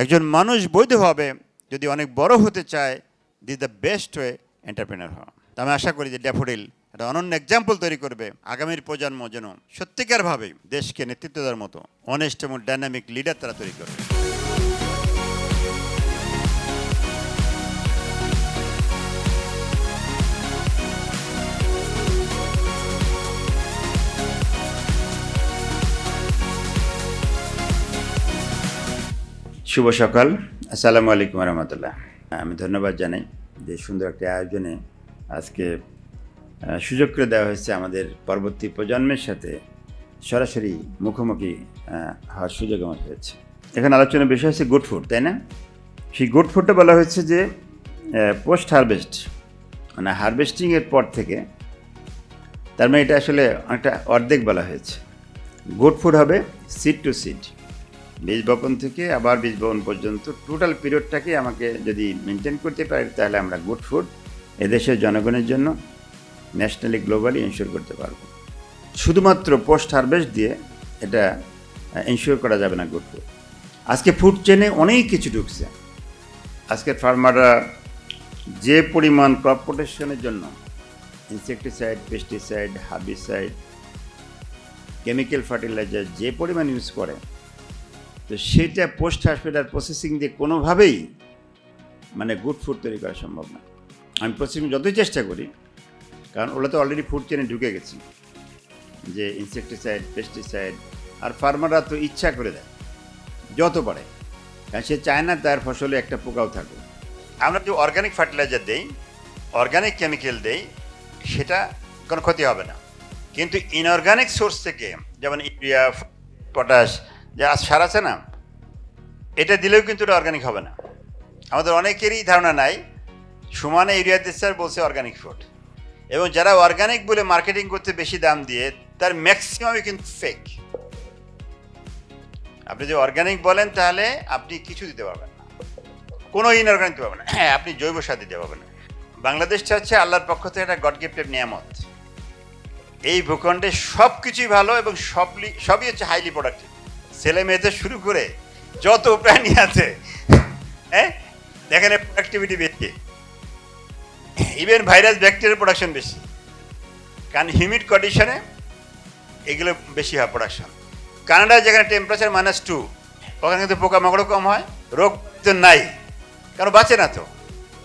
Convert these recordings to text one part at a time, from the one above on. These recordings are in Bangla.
একজন মানুষ বৈধভাবে যদি অনেক বড় হতে চায়, this the best way entrepreneur হওয়া। তো আমি আশা করি যে ড্যাফোডিল একটা অনন্য এক্সাম্পল তৈরি করবে, আগামীর প্রজন্ম যেন সত্যিকারভাবে দেশকে নেতৃত্ব দেওয়ার মতো অনেস্ট এবং ডাইনামিক লিডার তারা তৈরি করবে। শুভ সকাল, আসসালামু আলাইকুম রহমতুল্লাহ। আমি ধন্যবাদ জানাই যে সুন্দর একটা আয়োজনে আজকে সুযোগ করে দেওয়া হয়েছে আমাদের পরবর্তী প্রজন্মের সাথে সরাসরি মুখোমুখি হওয়ার সুযোগ আমার হয়েছে। এখানে আলোচনার বিষয় হচ্ছে গুড ফুড, তাই না? সেই গুড ফুডটা বলা হয়েছে যে পোস্ট হারভেস্ট, মানে হারভেস্টিংয়ের পর থেকে, তার মানে এটা আসলে অনেকটা অর্ধেক বলা হয়েছে। গুড ফুড হবে সিড টু সিড, বীজ বপন থেকে আবার বীজ বপন পর্যন্ত টোটাল পিরিয়ডটাকে আমাকে যদি মেনটেন করতে পারি, তাহলে আমরা গুড ফুড এদেশের জনগণের জন্য ন্যাশনালি গ্লোবালি ইনশিওর করতে পারবো। শুধুমাত্র পোস্ট হারভেস্ট দিয়ে এটা ইনশিওর করা যাবে না গুড ফুড। আজকে ফুড চেনে অনেক কিছু ঢুকছে। আজকের ফার্মাররা যে পরিমাণ ক্রপ প্রোটেকশনের জন্য insecticide, pesticide, herbicide, chemical fertiliser যে পরিমাণ ইউজ করে, তো সেটা পোস্ট হারভেস্ট প্রসেসিং দিয়ে কোনোভাবেই মানে গুড ফুড তৈরি করা সম্ভব না। আমি প্রসেসিং যতই চেষ্টা করি, কারণ ওরা তো অলরেডি ফুড চেনে ঢুকে গেছি, যে ইনসেকটিসাইড, পেস্টিসাইড, আর ফার্মাররা তো ইচ্ছা করে দেয় যত পারে, কারণ সে চায় না তার ফসলে একটা পোকাও থাকুক। আমরা যে অর্গানিক ফার্টিলাইজার দেই, অর্গানিক কেমিক্যাল দেই, সেটা কোনো ক্ষতি হবে না। কিন্তু ইনঅর্গানিক সোর্স থেকে, যেমন ইউরিয়া, পটাশ, যে সার আছে না, এটা দিলেও কিন্তু এটা অর্গানিক হবে না। আমাদের অনেকেরই ধারণা নাই, সমানে ইউরিয়া দিচ্ছে আর বলছে অর্গানিক ফুড। এবং যারা অর্গানিক বলে মার্কেটিং করতে বেশি দাম দিয়ে, তার ম্যাক্সিমামই কিন্তু ফেক। আপনি যদি অর্গানিক বলেন, তাহলে আপনি কিছু দিতে পারবেন না, কোনো ইনঅর্গানিক দিতে পারবেন না। হ্যাঁ, আপনি জৈব সার দিতে পারবেন না। বাংলাদেশটা হচ্ছে আল্লাহর পক্ষ থেকে একটা গড গিফটেড নিয়ামত। এই ভূখণ্ডে সব কিছুই ভালো এবং সবই হচ্ছে হাইলি প্রোডাক্টিভ। ছেলে মেয়েদের শুরু করে যত প্রাণী আছে, হ্যাঁ, এখানে প্রোডাক্টিভিটি বেশি। ইভেন ভাইরাস, ব্যাকটেরিয়ার প্রোডাকশন বেশি, কারণ হিউমিড কন্ডিশনে এগুলো বেশি হয় প্রোডাকশন। কানাডায় যেখানে টেম্পারেচার -2, ওখানে কিন্তু পোকামাকড়ও কম হয়, রোগ তো নাই, কারণ বাঁচে না তো।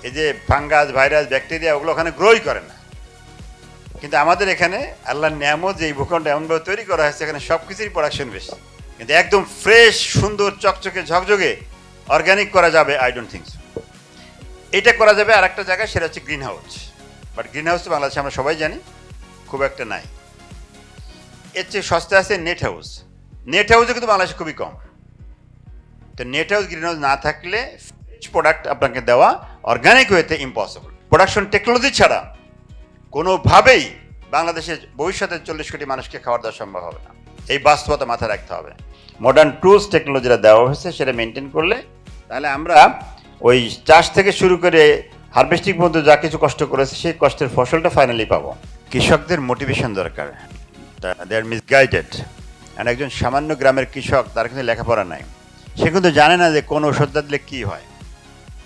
এই যে ফাঙ্গাস, ভাইরাস, ব্যাকটেরিয়া, ওগুলো ওখানে গ্রোই করে না। কিন্তু আমাদের এখানে আল্লাহর নিয়ামত, যে এই ভূখণ্ড এমনভাবে তৈরি করা হয়েছে, এখানে সব কিছুরই প্রোডাকশন বেশি। কিন্তু একদম ফ্রেশ, সুন্দর, চকচকে, ঝকঝকে অর্গানিক করা যাবে? I don't think so. এটা করা যাবে আর একটা জায়গায়, সেটা হচ্ছে green house. But green house তো বাংলাদেশে আমরা সবাই জানি খুব একটা নাই। এর চেয়ে সস্তা আছে নেট হাউস। নেট হাউসে কিন্তু বাংলাদেশে খুবই কম। তো নেট হাউস, গ্রিন হাউস না থাকলে প্রোডাক্ট আপনাকে দেওয়া অর্গানিক ওয়েতে ইম্পসিবল। প্রোডাকশন টেকনোলজি ছাড়া কোনোভাবেই বাংলাদেশের ভবিষ্যতের 40 কোটি মানুষকে খাবার দেওয়া সম্ভব হবে না। এই বাস্তবতা মাথায় রাখতে হবে। মডার্ন টুলস, টেকনোলজিটা দেওয়া হয়েছে, সেটা মেনটেন করলে তাহলে আমরা ওই চাষ থেকে শুরু করে হারভেস্টিং পর্যন্ত যা কিছু কষ্ট করেছে, সেই কষ্টের ফসলটা ফাইনালি পাবো। কৃষকদের মোটিভেশন দরকার, দে আর মিসগাইডেড। আর একজন সামান্য গ্রামের কৃষক, তার কিন্তু লেখাপড়া নাই, সে কিন্তু জানে না যে কোন ওষুধটা দিলে কী হয়।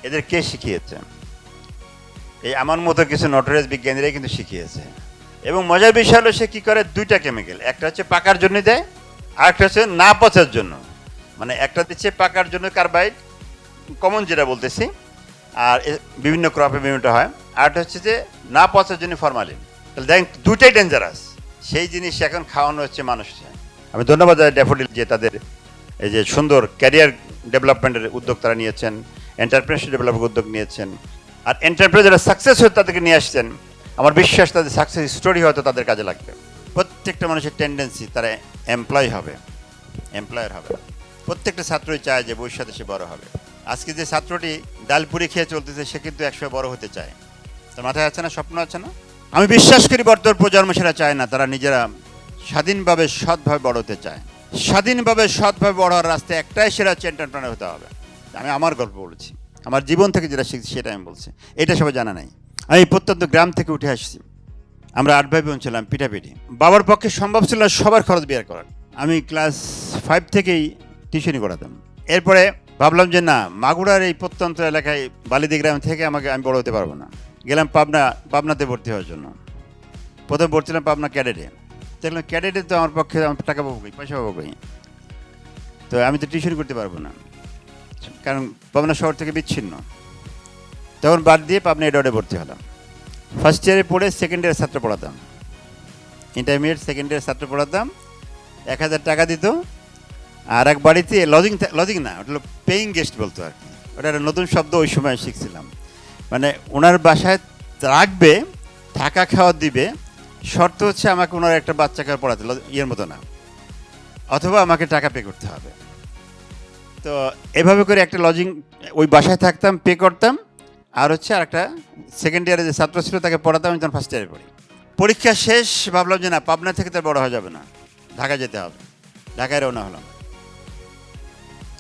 এদের কে শিখিয়েছে? এই আমার মতো কিছু নটোরিয়াস বিজ্ঞানীরাই কিন্তু শিখিয়েছে। এবং মজার বিষয় হলো, সে কী করে, দুইটা কেমিক্যাল, একটা হচ্ছে পাকার জন্য দেয়, আর একটা হচ্ছে না পচার জন্য। মানে একটা দিচ্ছে পাকার জন্য কার্বাইড, কমন যেটা বলতেছি, আর বিভিন্ন ক্রপে বিভিন্নটা হয়, আরটা হচ্ছে যে না পচার জন্য ফরমালিন। তাহলে দেখেন দুইটাই ডেঞ্জারাস। সেই জিনিস এখন খাওয়ানো হচ্ছে মানুষকে। আমি ধন্যবাদ জানাই ড্যাফোডিল, যে তাদের এই যে সুন্দর ক্যারিয়ার ডেভেলপমেন্টের উদ্যোগ তারা নিয়েছেন, এন্টারপ্রেনারশিপ ডেভেলপমেন্ট উদ্যোগ নিয়েছেন, আর এন্টারপ্রেনার যারা সাকসেস হয়ে তাদেরকে নিয়ে আসছেন। আমার বিশ্বাস তাদের সাকসেস স্টোরি হয়তো তাদের কাজে লাগবে। প্রত্যেকটা মানুষের টেন্ডেন্সি তারা এমপ্লয়ার হবে। প্রত্যেকটা ছাত্রই চায় যে ভবিষ্যতে সে বড় হবে। আজকে যে ছাত্রটি ডালপুরি খেয়ে চলতেছে, সে কিন্তু একসময় বড় হতে চায়। তার মাথায় আছে না, স্বপ্ন আছে না? আমি বিশ্বাস করি বর্তমান প্রজন্ম সেটা চায় না। তারা নিজেরা স্বাধীনভাবে, সৎভাবে বড় হতে চায়। স্বাধীনভাবে, সৎভাবে বড় হওয়ার রাস্তায় একটাই, সেটা হচ্ছে এন্টারপ্রেনার হতে হবে। আমি আমার গল্প বলছি, আমার জীবন থেকে যেটা শিখছি সেটা আমি বলছি। এটা সবাই জানা নাই। আমি প্রত্যন্ত গ্রাম থেকে উঠে আসছি। আমরা 8 ভাই বোন ছিলাম, পিঠাপিঠি। বাবার পক্ষে সম্ভব ছিল না সবার খরচ বের করার। আমি ক্লাস 5 থেকেই টিউশনি করাতাম। এরপরে ভাবলাম যে না, মাগুরার এই প্রত্যন্ত এলাকায় বালিদি গ্রাম থেকে আমি বড় হতে পারবো না। গেলাম পাবনাতে ভর্তি হওয়ার জন্য। প্রথম ভর্তি ছিলাম পাবনা ক্যাডেটে। দেখলাম ক্যাডেটে তো আমার পক্ষে আমার টাকা পাবো কই, পয়সা পাবো কই। তো আমি তো টিউশন করতে পারবো না, কারণ পাবনা শহর থেকে বিচ্ছিন্ন। তখন বাদ দিয়ে পাবনা এডওয়ার্ডে ভর্তি হলাম। ফার্স্ট ইয়ারে পড়ে সেকেন্ড ইয়ারের ছাত্র পড়াতাম, ইন্টারমিডিয়েট সেকেন্ড ইয়ারের ছাত্র পড়াতাম। 1000 টাকা দিত। আর এক বাড়িতে লজিং না, ওটা হলো পেইং গেস্ট বলতো আর কি। ওটা একটা নতুন শব্দ ওই সময় শিখছিলাম। মানে ওনার বাসায় রাখবে, থাকা খাওয়া দিবে, শর্ত হচ্ছে আমাকে ওনার একটা বাচ্চাকে পড়াতে, ইয়ের মতো না, অথবা আমাকে টাকা পে করতে হবে। তো এভাবে করে একটা লজিং, ওই বাসায় থাকতাম, পে করতাম। আর হচ্ছে আর একটা সেকেন্ড ইয়ারে যে ছাত্র ছিল তাকে পড়াতাম, আমি তখন ফার্স্ট ইয়ারে পড়ি। পরীক্ষা শেষ, ভাবলাম যে না, পাবনা থেকে তার বড় হওয়া যাবে না, ঢাকা যেতে হবে। ঢাকায় রওনা হলাম।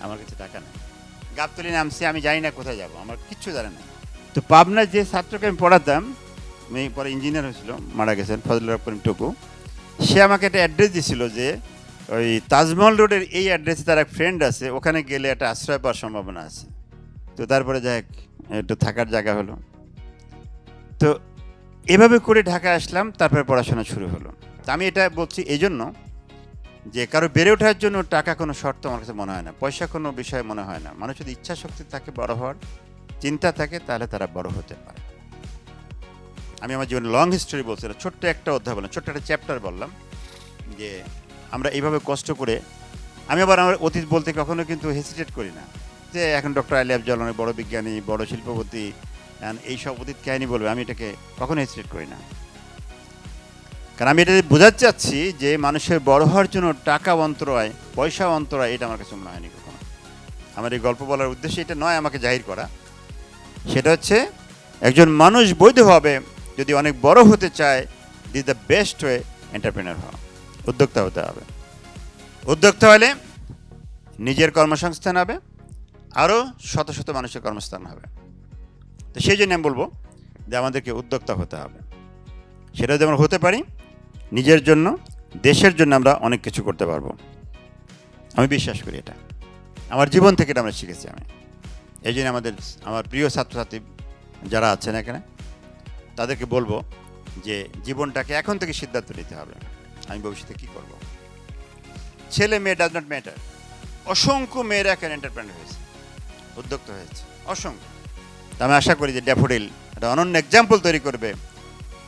আমার কাছে টাকা নেই, গাবতলী নামছি, আমি জানি না কোথায় যাব, আমার কিচ্ছু জানে না। তো পাবনার যে ছাত্রকে আমি পড়াতাম, আমি পরে ইঞ্জিনিয়ার হয়েছিল, মারা গেছেন, ফজলুর রহমান করিম টুকু। সে আমাকে একটা অ্যাড্রেস দিছিল যে ওই তাজমহল রোডের এই অ্যাড্রেসে তার এক ফ্রেন্ড আছে, ওখানে গেলে একটা আশ্রয় পাওয়ার সম্ভাবনা আছে। তো তারপরে যাই একটু থাকার জায়গা হলো। তো এভাবে করে ঢাকা আসলাম, তারপরে পড়াশোনা শুরু হলো। তা আমি এটা বলছি এই জন্য যে কারো বেড়ে ওঠার জন্য টাকা কোনো শর্ত আমার কাছে মনে হয় না, পয়সা কোনো বিষয় মনে হয় না। মানুষ যদি ইচ্ছা শক্তি থাকে, বড় হওয়ার চিন্তা থাকে, তাহলে তারা বড় হতে পারে। আমি আমার জীবনে লং হিস্টোরি বলছি না, ছোট্ট একটা অধ্যায় বললাম, ছোট্ট একটা চ্যাপ্টার বললাম যে আমরা এইভাবে কষ্ট করে। আমি আবার আমার অতীত বলতে কখনো কিন্তু হেসিটেট করি না যে এখন ডক্টর আলী আফজাল অনেক বড় বিজ্ঞানী, বড় শিল্পপতি, এইসব অতীত কাহিনী বলবে, আমি এটাকে কখনো হেসিটেট করি না। কারণ আমি এটা বোঝাতে চাচ্ছি যে মানুষের বড় হওয়ার জন্য টাকা অন্তরায়, পয়সা অন্তরায়, এটা আমার কাছে মনে হয়নি কখনো। আমার এই গল্প বলার উদ্দেশ্য এটা নয় আমাকে জাহির করা, সেটা হচ্ছে একজন মানুষ বৈধভাবে যদি অনেক বড় হতে চায়, this the best way entrepreneur হওয়া, উদ্যোক্তা হতে হবে। উদ্যোক্তা হলে নিজের কর্মসংস্থান হবে, আরও শত শত মানুষের কর্মস্থান হবে। তো সেই জন্য আমি বলবো যে আমাদেরকে উদ্যোক্তা হতে হবে। সেটা যদি আমরা হতে পারি, নিজের জন্য, দেশের জন্য আমরা অনেক কিছু করতে পারবো। আমি বিশ্বাস করি এটা, আমার জীবন থেকে এটা আমরা শিখেছি। আমি এই জন্য আমার প্রিয় ছাত্রছাত্রী যারা আছেন এখানে, তাদেরকে বলবো যে জীবনটাকে এখন থেকে সিদ্ধান্ত নিতে হবে, আমি ভবিষ্যতে কী করব। ছেলে মেয়ে ডাজ নট ম্যাটার। অসংখ্য মেয়েরা এখন এন্টারপ্রেনার হয়েছে, উদ্যোক্তা হয়েছে, অসংখ্য। তা আমি আশা করি যে ড্যাফোডিল একটা অনন্য এক্সাম্পল তৈরি করবে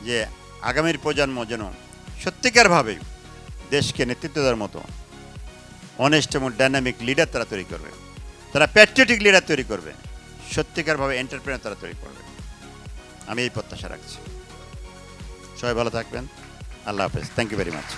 যে আগামীর প্রজন্ম যেন সত্যিকারভাবে দেশকে নেতৃত্ব দেওয়ার মতো অনেস্ট এবং ডাইনামিক লিডার তারা তৈরি করবে, তারা প্যাট্রিয়টিক লিডার তৈরি করবে, সত্যিকারভাবে এন্টারপ্রেনার তারা তৈরি করবে। আমি এই প্রত্যাশা রাখছি। সবাই ভালো থাকবেন। আল্লাহ হাফেজ। Thank you very much.